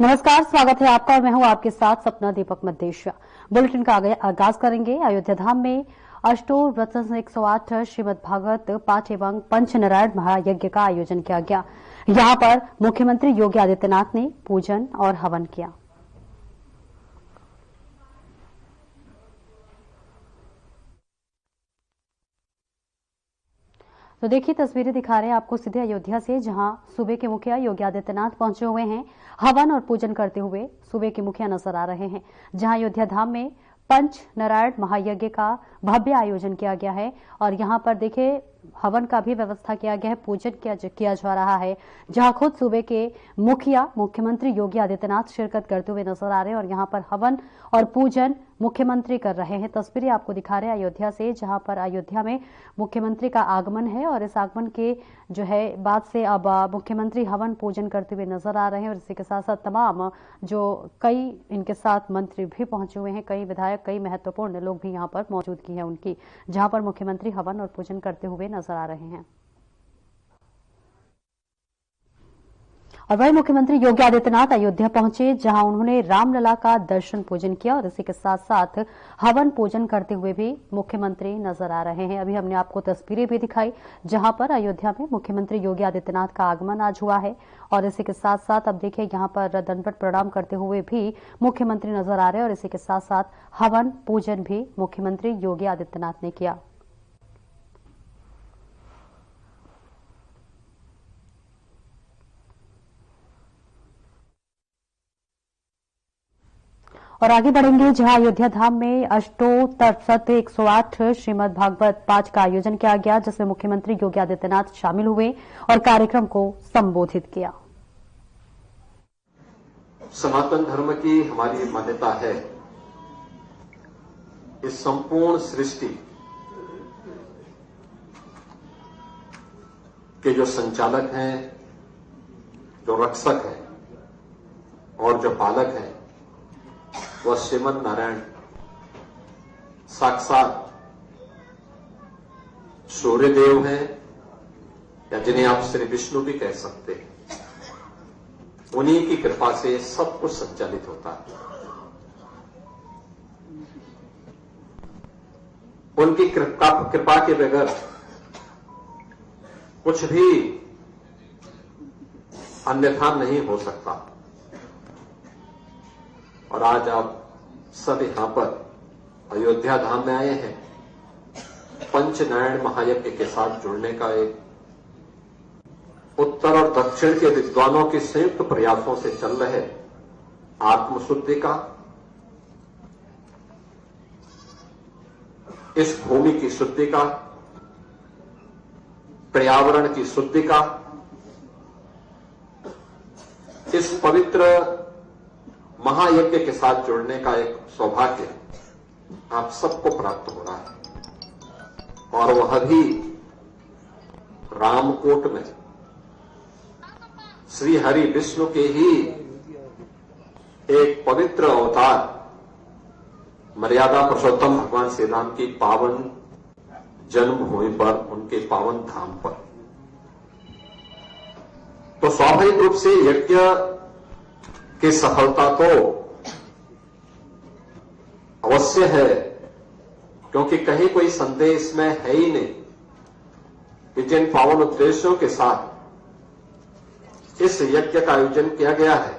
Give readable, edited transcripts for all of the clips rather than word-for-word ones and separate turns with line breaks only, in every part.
नमस्कार, स्वागत है आपका और मैं हूं आपके साथ सपना दीपक मद्देशिया। बुलेटिन का आगाज करेंगे। अयोध्या धाम में अष्टोर व्रत 108 श्रीमद् भागवत पाठ एवं पंचनारायण महायज्ञ का आयोजन किया गया। यहां पर मुख्यमंत्री योगी आदित्यनाथ ने पूजन और हवन किया। तो देखिए, तस्वीरें दिखा रहे हैं आपको सीधे अयोध्या से, जहां सूबे के मुखिया योगी आदित्यनाथ पहुंचे हुए हैं। हवन और पूजन करते हुए सूबे के मुखिया नजर आ रहे हैं, जहां अयोध्या धाम में पंच नारायण महायज्ञ का भव्य आयोजन किया गया है। और यहां पर देखिए, हवन का भी व्यवस्था किया गया है, पूजन किया जा रहा है, जहां खुद सूबे के मुखिया मुख्यमंत्री योगी आदित्यनाथ शिरकत करते हुए नजर आ रहे हैं। और यहां पर हवन और पूजन मुख्यमंत्री कर रहे हैं। तस्वीरें आपको दिखा रहे हैं अयोध्या से, जहां पर अयोध्या में मुख्यमंत्री का आगमन है और इस आगमन के जो है बाद से अब मुख्यमंत्री हवन पूजन करते हुए नजर आ रहे हैं। और इसी के साथ साथ तमाम जो कई इनके साथ मंत्री भी पहुंचे हुए हैं, कई विधायक, कई महत्वपूर्ण लोग भी यहां पर मौजूदगी है उनकी, जहां पर मुख्यमंत्री हवन और पूजन करते हुए नजर आ रहे हैं। और वही मुख्यमंत्री योगी आदित्यनाथ अयोध्या पहुंचे, जहां उन्होंने रामलला का दर्शन पूजन किया और इसी के साथ साथ हवन पूजन करते हुए भी मुख्यमंत्री नजर आ रहे हैं। अभी हमने आपको तस्वीरें भी दिखाई, जहां पर अयोध्या में मुख्यमंत्री योगी आदित्यनाथ का आगमन आज हुआ है। और इसी के साथ साथ अब देखिए, यहां पर दंडवत प्रणाम करते हुए भी मुख्यमंत्री नजर आ रहे हैं। और इसी के साथ साथ हवन पूजन भी मुख्यमंत्री योगी आदित्यनाथ ने किया। और आगे बढ़ेंगे, जहां अयोध्या धाम में अष्टोत्तर 108 श्रीमद् भागवत पाठ का आयोजन किया गया, जिसमें मुख्यमंत्री योगी आदित्यनाथ शामिल हुए और कार्यक्रम को संबोधित किया।
सनातन धर्म की हमारी मान्यता है, इस संपूर्ण सृष्टि के जो संचालक हैं, जो रक्षक हैं और जो पालक हैं, वह श्रीमद् नारायण साक्षात सूर्यदेव हैं, या जिन्हें आप श्री विष्णु भी कह सकते हैं। उन्हीं की कृपा से सब कुछ संचालित होता है। उनकी कृपा के बगैर कुछ भी अन्यथा नहीं हो सकता। और आज आप सब यहां पर अयोध्या धाम में आए हैं, पंचनारायण महायज्ञ के साथ जुड़ने का एक उत्तर और दक्षिण के विद्वानों के संयुक्त प्रयासों से चल रहे आत्मशुद्धि का, इस भूमि की शुद्धि का, पर्यावरण की शुद्धि का, इस पवित्र महायज्ञ के साथ जुड़ने का एक सौभाग्य आप सबको प्राप्त हो रहा है। और वह भी रामकोट में श्री हरि विष्णु के ही एक पवित्र अवतार मर्यादा पुरुषोत्तम भगवान श्री राम की पावन जन्मभूमि पर, उनके पावन धाम पर। तो स्वाभाविक रूप से यज्ञ की सफलता तो अवश्य है, क्योंकि कहीं कोई संदेह इसमें है ही नहीं कि जिन पावन उद्देश्यों के साथ इस यज्ञ का आयोजन किया गया है,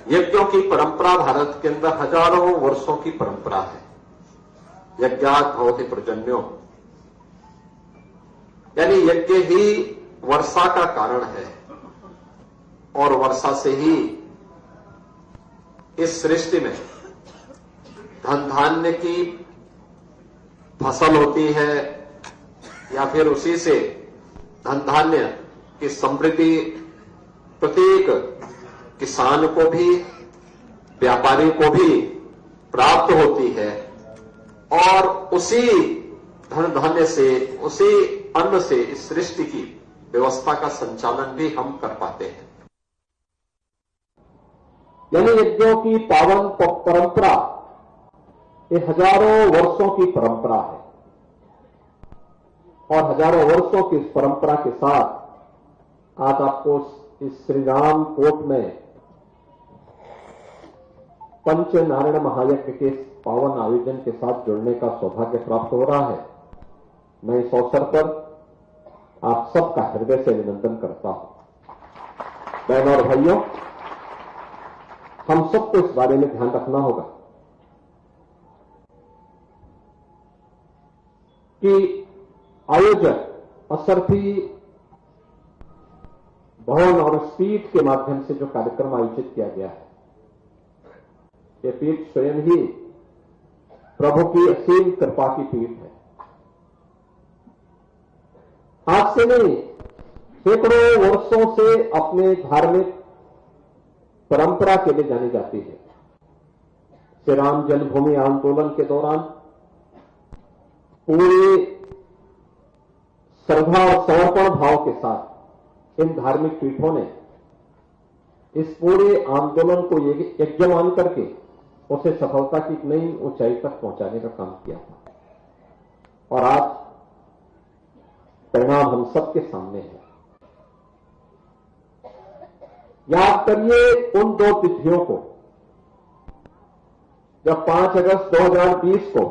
यज्ञों की परंपरा भारत के अंदर हजारों वर्षों की परंपरा है। यज्ञात् भवति पर्जन्यो, यानी यज्ञ ही वर्षा का कारण है और वर्षा से ही इस सृष्टि में धन धान्य की फसल होती है, या फिर उसी से धन धान्य की समृद्धि प्रत्येक किसान को भी, व्यापारी को भी प्राप्त होती है। और उसी धन धान्य से, उसी अन्न से इस सृष्टि की व्यवस्था का संचालन भी हम कर पाते हैं।
यानी यज्ञों की पावन परंपरा ये हजारों वर्षों की परंपरा है, और हजारों वर्षों की इस परंपरा के साथ आज आपको इस श्री राम कोट में पंचनारायण महायज्ञ के पावन आयोजन के साथ जुड़ने का सौभाग्य प्राप्त हो रहा है। मैं इस अवसर पर आप सबका हृदय से अभिनंदन करता हूं। बहनों और भाइयों, हम सबको इस बारे में ध्यान रखना होगा कि आयोजक असरफी भवन और इस पीठ के माध्यम से जो कार्यक्रम आयोजित किया गया है, ये पीठ स्वयं ही प्रभु की असीम कृपा की पीठ है। आज से नहीं, सैकड़ों वर्षों से अपने धार्मिक परंपरा के लिए जानी जाती है। श्री राम जन्मभूमि आंदोलन के दौरान पूरे श्रद्धा और समर्पण भाव के साथ इन धार्मिक पीठों ने इस पूरे आंदोलन को यज्ञ मान करके उसे सफलता की नई ऊंचाई तक पहुंचाने का काम किया था और आज परिणाम हम सबके सामने है। याद करिए उन दो तिथियों को जब 5 अगस्त 2020 को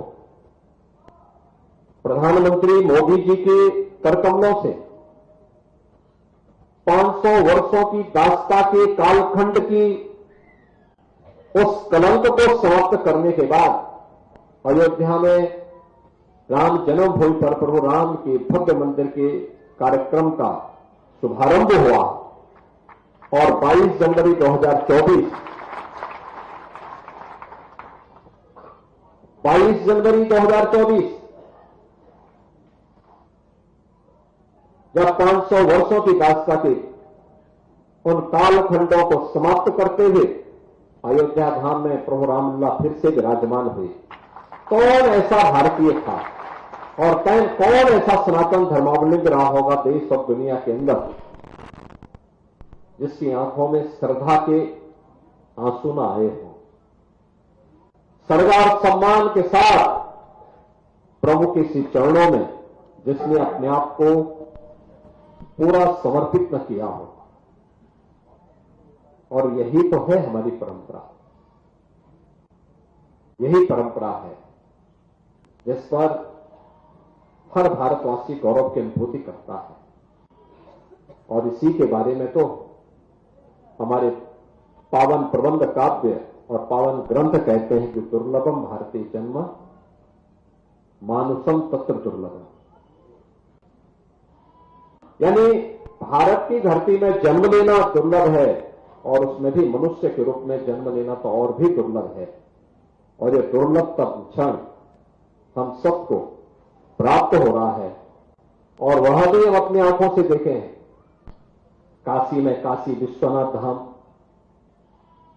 प्रधानमंत्री मोदी जी के करकमलों से 500 वर्षों की दास्ता के कालखंड की उस कलंक को समाप्त करने के बाद अयोध्या में राम जन्मभूमि पर प्रभु राम के भव्य मंदिर के कार्यक्रम का शुभारंभ हुआ और 22 जनवरी 2024 जब 500 वर्षों की दास्ता के उन कालखंडों को समाप्त करते हुए अयोध्या धाम में प्रभु रामलला फिर से विराजमान हुए। कौन ऐसा भारतीय था और कौन ऐसा सनातन धर्मावलंबी रहा होगा देश और दुनिया के अंदर जिसकी आंखों में श्रद्धा के आंसू न आए हों, श्रद्धा और सम्मान के साथ प्रभु के श्री चरणों में जिसने अपने आप को पूरा समर्पित न किया हो। और यही तो है हमारी परंपरा, यही परंपरा है जिस पर हर भारतवासी गौरव की अनुभूति करता है। और इसी के बारे में तो हमारे पावन प्रबंध काव्य और पावन ग्रंथ कहते हैं कि दुर्लभम भारतीय जन्म मानुषम तत्र दुर्लभम, यानी भारत की धरती में जन्म लेना दुर्लभ है और उसमें भी मनुष्य के रूप में जन्म लेना तो और भी दुर्लभ है। और ये दुर्लभ का क्षण हम सबको प्राप्त हो रहा है और वह भी हम अपनी आंखों से देखे हैं। काशी में काशी विश्वनाथ धाम,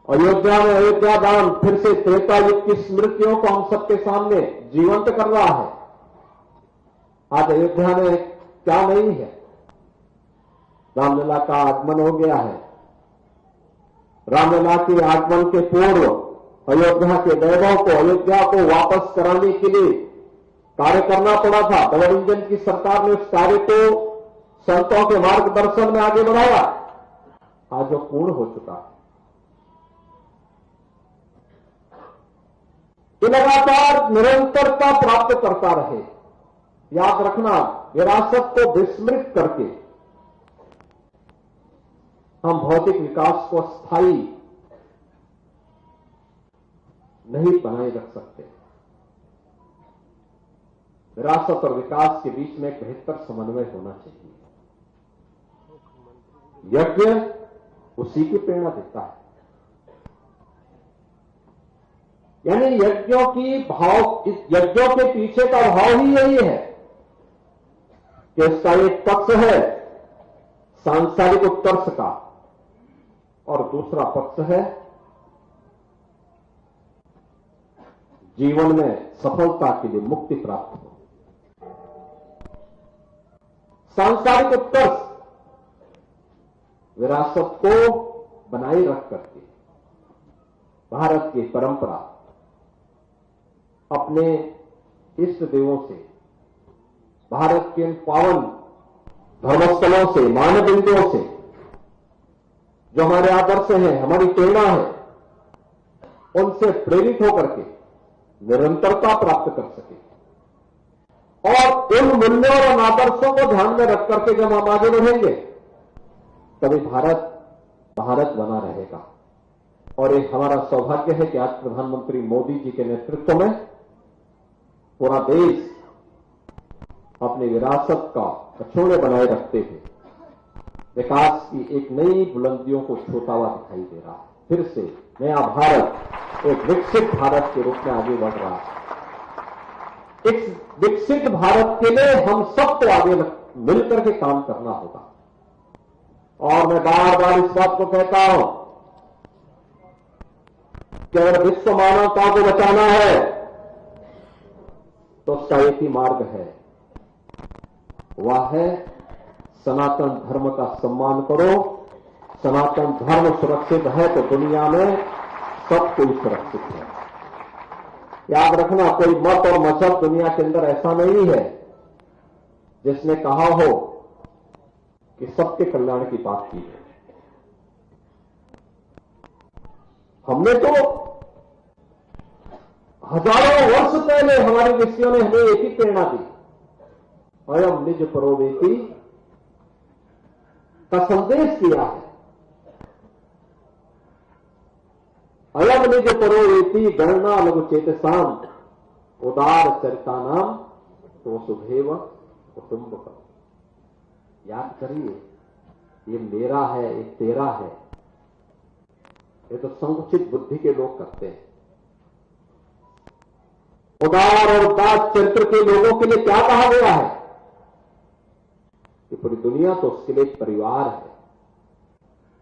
अयोध्या में अयोध्या धाम फिर से त्रेता युग की स्मृतियों को हम सबके सामने जीवंत कर रहा है। आज अयोध्या में क्या नहीं है, रामलला का आगमन हो गया है। रामलला के आगमन के पूर्व अयोध्या के वैभव को, अयोध्या को वापस कराने के लिए कार्य करना पड़ा था। डबल इंजन की सरकार ने उस कार्य को संतों के मार्गदर्शन में आगे बढ़ाया। आज वो पूर्ण हो चुका है। ये लगातार निरंतरता प्राप्त करता रहे। याद रखना, विरासत को विस्मृत करके हम भौतिक विकास को स्थायी नहीं बनाए रख सकते। विरासत और विकास के बीच में एक बेहतर समन्वय होना चाहिए। यज्ञ उसी की प्रेरणा देता है। यानी यज्ञों के पीछे का भाव ही यही है कि इसका एक पक्ष है सांसारिक उत्कर्ष का और दूसरा पक्ष है जीवन में सफलता के लिए मुक्ति प्राप्त हो। सांसारिक उत्कर्ष विरासत को बनाए रख करके भारत की परंपरा अपने इष्ट देवों से, भारत के पावन धर्मस्थलों से, मानव बिंदुओं से जो हमारे आदर्श हैं, हमारी प्रेरणा है, उनसे प्रेरित होकर के निरंतरता प्राप्त कर सके। और इन मूल्यों और आदर्शों को ध्यान में रख करके जब हम आगे बढ़ेंगे तभी भारत भारत बना रहेगा। और ये हमारा सौभाग्य है कि आज प्रधानमंत्री मोदी जी के नेतृत्व में पूरा देश अपनी विरासत का अक्षुण्य बनाए रखते हुए विकास की एक नई बुलंदियों को छूता हुआ दिखाई दे रहा है। फिर से नया भारत एक विकसित भारत के रूप में आगे बढ़ रहा है। इस विकसित भारत के लिए हम सबको आगे मिलकर के काम करना होगा। और मैं बार बार इस बात को कहता हूं कि अगर विश्व मानवता को बचाना है तो उसका एक ही मार्ग है, वह है सनातन धर्म का सम्मान करो। सनातन धर्म सुरक्षित है तो दुनिया में सब कोई सुरक्षित है। याद रखना, कोई मत और मजहब दुनिया के अंदर ऐसा नहीं है जिसने कहा हो कि सबके कल्याण की बात की है। हमने तो हजारों वर्ष पहले हमारे ऋषियों ने हमें एक ही प्रेरणा दी, अयम निज परोवेति का संदेश दिया है। अयम निज परोवेति गणना लघु चेतसाम उदार चरितानाम तो सुधेव कुटुंबकम। याद करिए, ये मेरा है, ये तेरा है, ये तो संकुचित बुद्धि के लोग करते हैं। उदार और उदास चरित्र के लोगों के लिए क्या कहा गया है कि पूरी दुनिया तो उसके लिए परिवार है।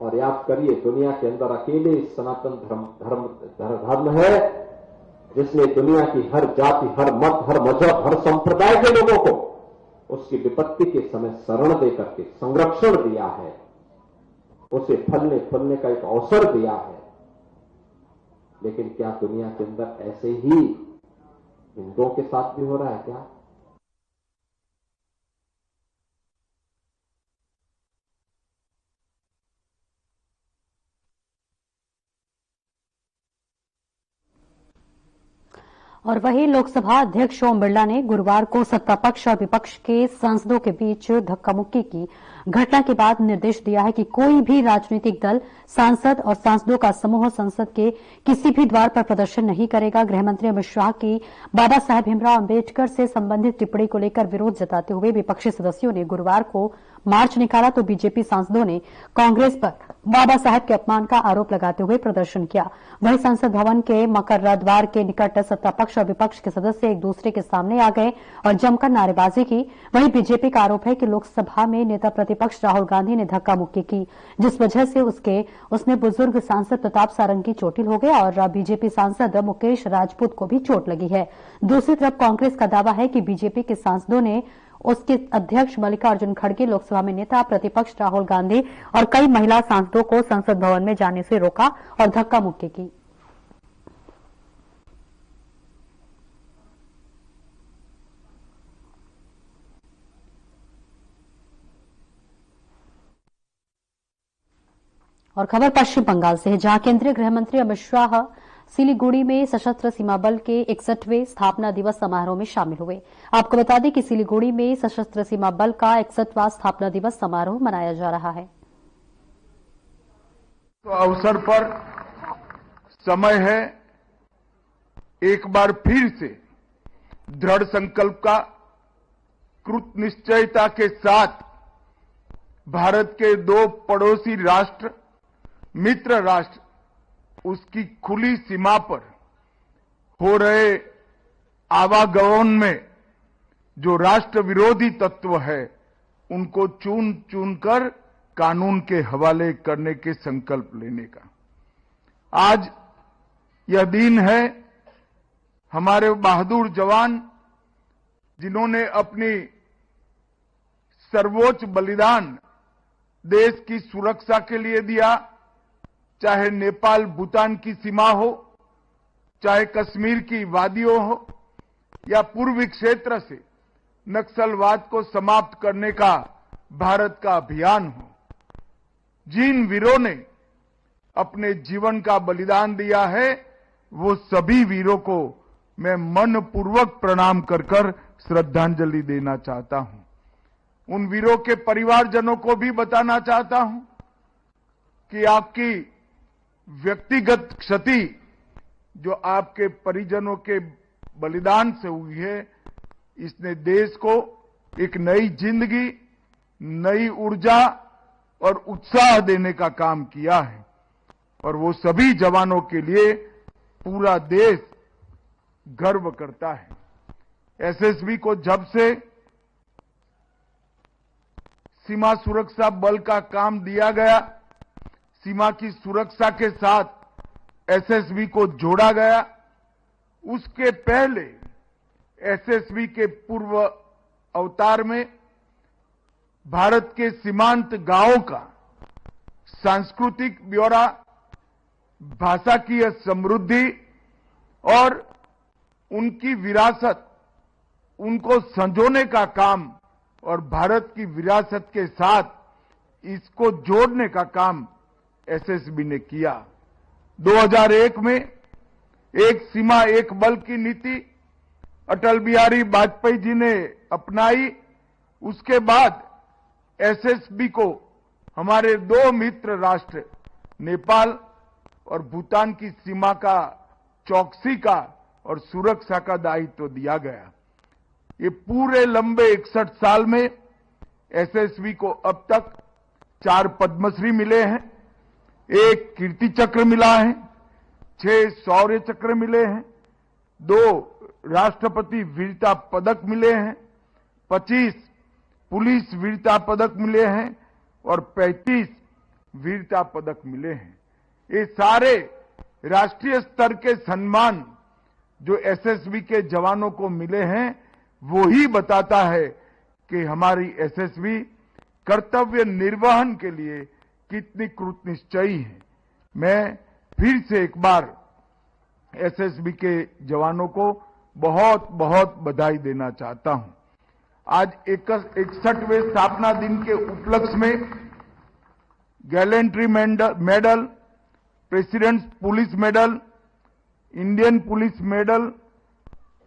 और याद करिए, दुनिया के अंदर अकेले सनातन धर्म है जिसने दुनिया की हर जाति, हर मत, हर मजहब, हर संप्रदाय के लोगों को उसकी विपत्ति के समय शरण देकर के संरक्षण दिया है, उसे फलने फूलने का एक अवसर दिया है। लेकिन क्या दुनिया के अंदर ऐसे ही हिंदुओं के साथ भी हो रहा है क्या?
और वहीं लोकसभा अध्यक्ष ओम बिरला ने गुरुवार को सत्तापक्ष और विपक्ष के सांसदों के बीच धक्का मुक्की की घटना के बाद निर्देश दिया है कि कोई भी राजनीतिक दल सांसद और सांसदों का समूह संसद के किसी भी द्वार पर प्रदर्शन नहीं करेगा। गृहमंत्री अमित शाह की बाबा साहेब भीमराव अंबेडकर से संबंधित टिप्पणी को लेकर विरोध जताते हुए विपक्षी सदस्यों ने गुरुवार को मार्च निकाला तो बीजेपी सांसदों ने कांग्रेस पर बाबा साहेब के अपमान का आरोप लगाते हुए प्रदर्शन किया। वहीं संसद भवन के मकर्रा द्वार के निकट सत्तापक्ष और विपक्ष के सदस्य एक दूसरे के सामने आ गए और जमकर नारेबाजी की। वहीं बीजेपी का आरोप है कि लोकसभा में नेता प्रतिपक्ष राहुल गांधी ने धक्का मुक्की की, जिस वजह से उसमें बुजुर्ग सांसद प्रताप सारंगी चोटिल हो गए और बीजेपी सांसद मुकेश राजपूत को भी चोट लगी है। दूसरी तरफ कांग्रेस का दावा है कि बीजेपी के सांसदों ने उसके अध्यक्ष मल्लिकार्जुन खड़गे, लोकसभा में नेता प्रतिपक्ष राहुल गांधी और कई महिला सांसदों को संसद भवन में जाने से रोका और धक्का मुक्की की। और खबर पश्चिम बंगाल से है, जहां केंद्रीय गृहमंत्री अमित शाह सिलीगुड़ी में सशस्त्र सीमा बल के 61वें स्थापना दिवस समारोह में शामिल हुए। आपको बता दें कि सिलीगुड़ी में सशस्त्र सीमा बल का 61वां स्थापना दिवस समारोह मनाया जा रहा है।
तो अवसर पर समय है एक बार फिर से दृढ़ संकल्प का, कृत निश्चयता के साथ भारत के दो पड़ोसी राष्ट्र, मित्र राष्ट्र, उसकी खुली सीमा पर हो रहे आवागमन में जो राष्ट्र विरोधी तत्व है उनको चुन चुनकर कानून के हवाले करने के संकल्प लेने का आज यह दिन है। हमारे बहादुर जवान जिन्होंने अपनी सर्वोच्च बलिदान देश की सुरक्षा के लिए दिया, चाहे नेपाल भूटान की सीमा हो, चाहे कश्मीर की वादियों हो या पूर्वी क्षेत्र से नक्सलवाद को समाप्त करने का भारत का अभियान हो, जिन वीरों ने अपने जीवन का बलिदान दिया है वो सभी वीरों को मैं मनपूर्वक प्रणाम कर कर श्रद्धांजलि देना चाहता हूं। उन वीरों के परिवारजनों को भी बताना चाहता हूं कि आपकी व्यक्तिगत क्षति जो आपके परिजनों के बलिदान से हुई है, इसने देश को एक नई जिंदगी, नई ऊर्जा और उत्साह देने का काम किया है और वो सभी जवानों के लिए पूरा देश गर्व करता है। एसएसबी को जब से सीमा सुरक्षा बल का काम दिया गया, सीमा की सुरक्षा के साथ एसएसबी को जोड़ा गया, उसके पहले एसएसबी के पूर्व अवतार में भारत के सीमांत गांवों का सांस्कृतिक ब्यौरा, भाषाकीय समृद्धि और उनकी विरासत, उनको संजोने का काम और भारत की विरासत के साथ इसको जोड़ने का काम एसएसबी ने किया। 2001 में एक सीमा एक बल की नीति अटल बिहारी वाजपेयी जी ने अपनाई। उसके बाद एसएसबी को हमारे दो मित्र राष्ट्र नेपाल और भूटान की सीमा का चौकसी का और सुरक्षा का दायित्व दिया गया। ये पूरे लंबे 61 साल में एसएसबी को अब तक 4 पद्मश्री मिले हैं, 1 कीर्ति चक्र मिला है, 6 शौर्य चक्र मिले हैं, 2 राष्ट्रपति वीरता पदक मिले हैं, 25 पुलिस वीरता पदक मिले हैं और 35 वीरता पदक मिले हैं। ये सारे राष्ट्रीय स्तर के सम्मान जो एसएसबी के जवानों को मिले हैं, वो ही बताता है कि हमारी एसएसबी कर्तव्य निर्वहन के लिए कितनी कृतनिश्चयी है। मैं फिर से एक बार एसएसबी के जवानों को बहुत बहुत बधाई देना चाहता हूं। आज 61वें स्थापना दिन के उपलक्ष्य में gallantry medal, presidents police medal, Indian police medal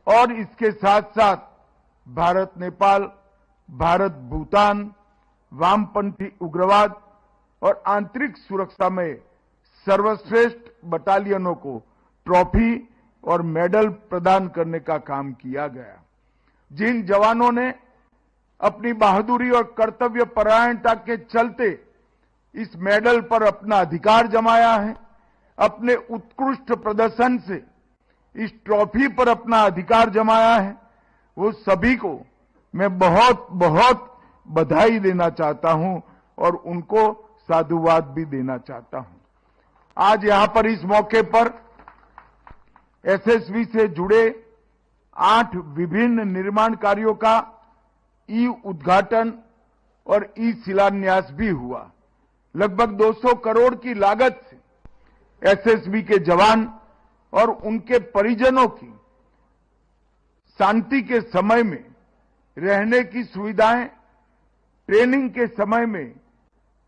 और इसके साथ साथ भारत नेपाल, भारत भूटान, वामपंथी उग्रवाद और आंतरिक सुरक्षा में सर्वश्रेष्ठ बटालियनों को ट्रॉफी और मेडल प्रदान करने का काम किया गया। जिन जवानों ने अपनी बहादुरी और कर्तव्य परायणता के चलते इस मेडल पर अपना अधिकार जमाया है, अपने उत्कृष्ट प्रदर्शन से इस ट्रॉफी पर अपना अधिकार जमाया है, वो सभी को मैं बहुत बहुत बधाई देना चाहता हूं और उनको साधुवाद भी देना चाहता हूं। आज यहां पर इस मौके पर एसएसबी से जुड़े 8 विभिन्न निर्माण कार्यों का ई उद्घाटन और ई शिलान्यास भी हुआ। लगभग 200 करोड़ की लागत से एसएसबी के जवान और उनके परिजनों की शांति के समय में रहने की सुविधाएं, ट्रेनिंग के समय में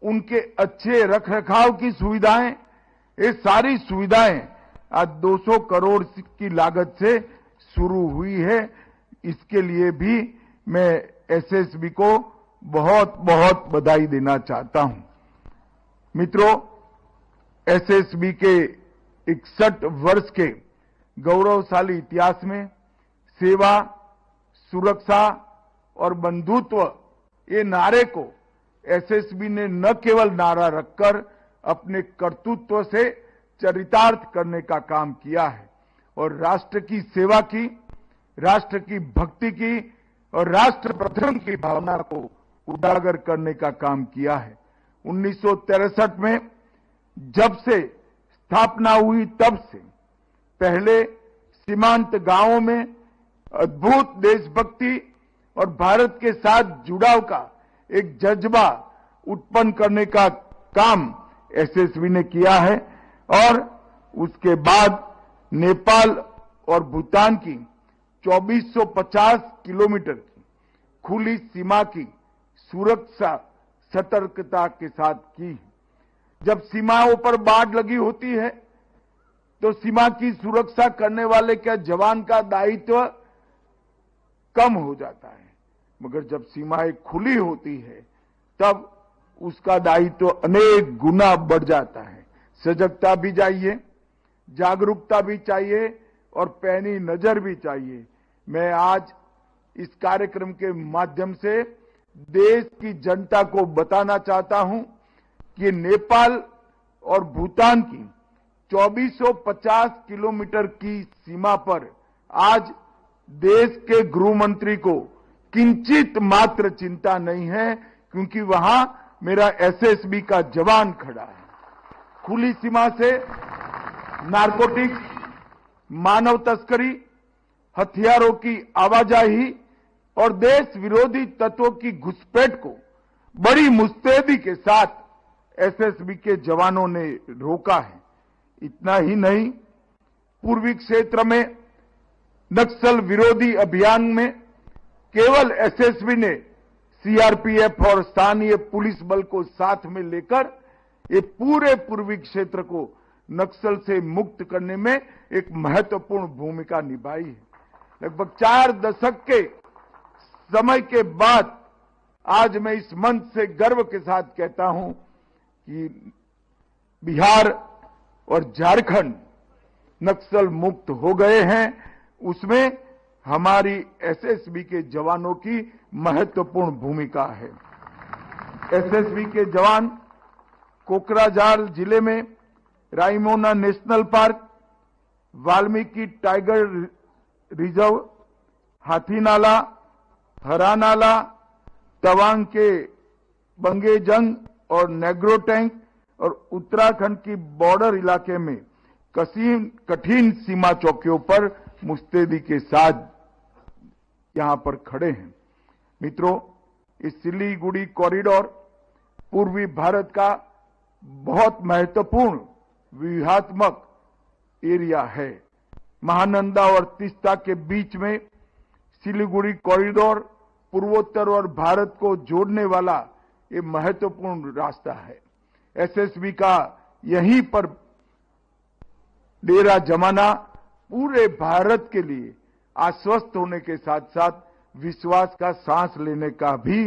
उनके अच्छे रखरखाव की सुविधाएं, ये सारी सुविधाएं आज 200 करोड़ की लागत से शुरू हुई है। इसके लिए भी मैं एसएसबी को बहुत बहुत बधाई देना चाहता हूं। मित्रों, एसएसबी के 61 वर्ष के गौरवशाली इतिहास में सेवा, सुरक्षा और बंधुत्व, ये नारे को एसएसबी ने न केवल नारा रखकर अपने कर्तृत्व से चरितार्थ करने का काम किया है और राष्ट्र की सेवा की, राष्ट्र की भक्ति की और राष्ट्र प्रथम की भावना को उजागर करने का काम किया है। 1963 में जब से स्थापना हुई तब से पहले सीमांत गांवों में अद्भुत देशभक्ति और भारत के साथ जुड़ाव का एक जज्बा उत्पन्न करने का काम एसएसबी ने किया है और उसके बाद नेपाल और भूटान की 2450 किलोमीटर की खुली सीमा की सुरक्षा सतर्कता के साथ की। जब सीमाओं पर बाढ़ लगी होती है तो सीमा की सुरक्षा करने वाले क्या जवान का दायित्व कम हो जाता है, मगर जब सीमाएं खुली होती है तब उसका दायित्व अनेक गुना बढ़ जाता है। सजगता भी चाहिए, जागरूकता भी चाहिए और पैनी नजर भी चाहिए। मैं आज इस कार्यक्रम के माध्यम से देश की जनता को बताना चाहता हूं कि नेपाल और भूटान की 2450 किलोमीटर की सीमा पर आज देश के गृह मंत्री को किंचित मात्र चिंता नहीं है, क्योंकि वहां मेरा एसएसबी का जवान खड़ा है। खुली सीमा से नारकोटिक्स, मानव तस्करी, हथियारों की आवाजाही और देश विरोधी तत्वों की घुसपैठ को बड़ी मुस्तैदी के साथ एसएसबी के जवानों ने रोका है। इतना ही नहीं, पूर्वी क्षेत्र में नक्सल विरोधी अभियान में केवल एसएसबी ने सीआरपीएफ और स्थानीय पुलिस बल को साथ में लेकर ये पूरे पूर्वी क्षेत्र को नक्सल से मुक्त करने में एक महत्वपूर्ण भूमिका निभाई है। लगभग 4 दशक के समय के बाद आज मैं इस मंच से गर्व के साथ कहता हूं कि बिहार और झारखंड नक्सल मुक्त हो गए हैं। उसमें हमारी एसएसबी के जवानों की महत्वपूर्ण भूमिका है। एसएसबी के जवान कोकराझार जिले में Raimona national park, Valmiki tiger reserve, Hathinala, Haranala, Tawang के बंगेजंग और नेग्रो टैंक और उत्तराखंड की बॉर्डर इलाके में कठिन सीमा चौकियों पर मुस्तैदी के साथ यहां पर खड़े हैं। मित्रों, इस सिलीगुड़ी कॉरिडोर पूर्वी भारत का बहुत महत्वपूर्ण व्यूहात्मक एरिया है। महानंदा और तीस्ता के बीच में सिलीगुड़ी कॉरिडोर पूर्वोत्तर और भारत को जोड़ने वाला ये महत्वपूर्ण रास्ता है। एसएसबी का यहीं पर डेरा जमाना पूरे भारत के लिए आश्वस्त होने के साथ साथ विश्वास का सांस लेने का भी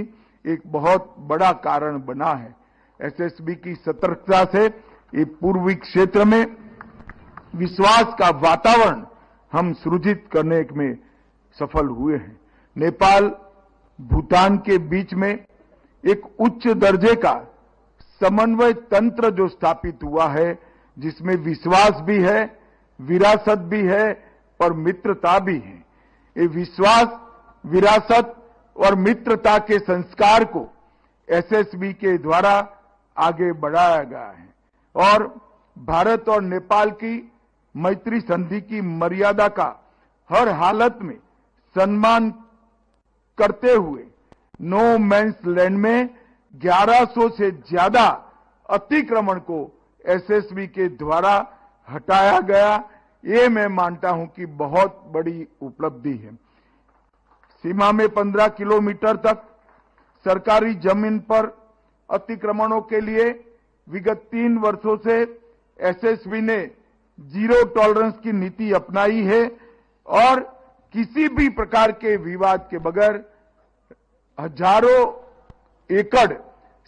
एक बहुत बड़ा कारण बना है। एसएसबी की सतर्कता से ये पूर्वी क्षेत्र में विश्वास का वातावरण हम सृजित करने में सफल हुए हैं। नेपाल भूटान के बीच में एक उच्च दर्जे का समन्वय तंत्र जो स्थापित हुआ है, जिसमें विश्वास भी है, विरासत भी है और मित्रता भी है। ये विश्वास, विरासत और मित्रता के संस्कार को एसएसबी के द्वारा आगे बढ़ाया गया है और भारत और नेपाल की मैत्री संधि की मर्यादा का हर हालत में सम्मान करते हुए नो मैंस लैंड में 1100 से ज्यादा अतिक्रमण को एसएसबी के द्वारा हटाया गया। ये मैं मानता हूं कि बहुत बड़ी उपलब्धि है। सीमा में 15 किलोमीटर तक सरकारी जमीन पर अतिक्रमणों के लिए विगत 3 वर्षों से एसएसबी ने जीरो टॉलरेंस की नीति अपनाई है और किसी भी प्रकार के विवाद के बगैर हजारों एकड़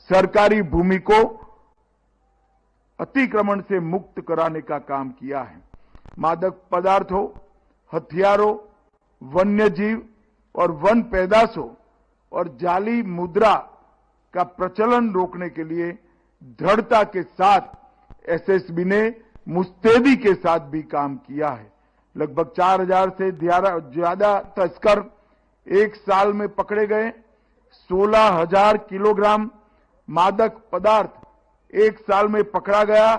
सरकारी भूमि को अतिक्रमण से मुक्त कराने का काम किया है। मादक पदार्थों, हथियारों, वन्य जीव और वन पैदाशों और जाली मुद्रा का प्रचलन रोकने के लिए दृढ़ता के साथ एसएसबी ने मुस्तैदी के साथ भी काम किया है। लगभग 4000 से ज्यादा तस्कर एक साल में पकड़े गए। 16,000 किलोग्राम मादक पदार्थ एक साल में पकड़ा गया।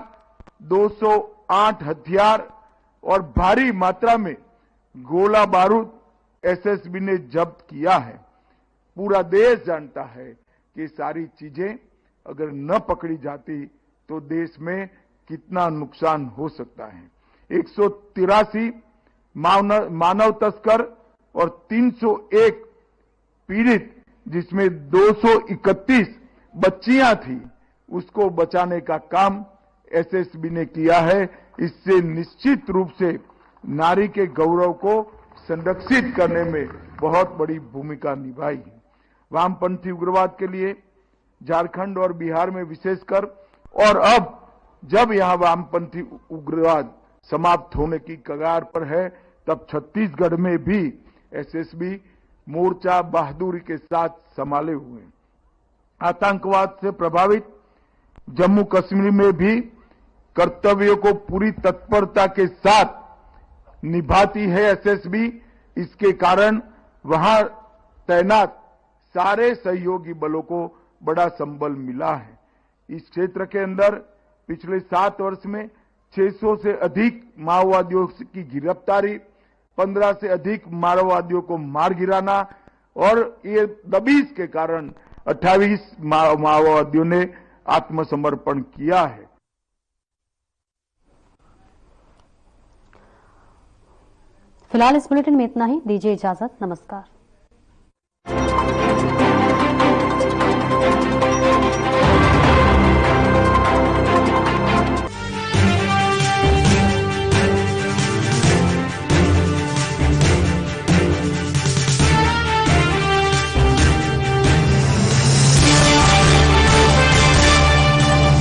208 हथियार और भारी मात्रा में गोला बारूद एसएसबी ने जब्त किया है। पूरा देश जानता है कि सारी चीजें अगर न पकड़ी जाती तो देश में कितना नुकसान हो सकता है। 183 मानव तस्कर और 301 पीड़ित, जिसमें 231 बच्चियां थी, उसको बचाने का काम एसएसबी ने किया है, इससे निश्चित रूप से नारी के गौरव को संरक्षित करने में बहुत बड़ी भूमिका निभाई है। वामपंथी उग्रवाद के लिए झारखंड और बिहार में विशेषकर, और अब जब यहां वामपंथी उग्रवाद समाप्त होने की कगार पर है, तब छत्तीसगढ़ में भी एसएसबी मोर्चा बहादुरी के साथ संभाले हुए। आतंकवाद से प्रभावित जम्मू कश्मीर में भी कर्तव्यों को पूरी तत्परता के साथ निभाती है एसएसबी। इसके कारण वहां तैनात सारे सहयोगी बलों को बड़ा संबल मिला है। इस क्षेत्र के अंदर पिछले 7 वर्ष में 600 से अधिक माओवादियों की गिरफ्तारी, 15 से अधिक माओवादियों को मार गिराना, और ये दबिश के कारण 28 माओवादियों ने आत्मसमर्पण किया है।
फिलहाल इस बुलेटिन में इतना ही। दीजिए इजाजत। नमस्कार।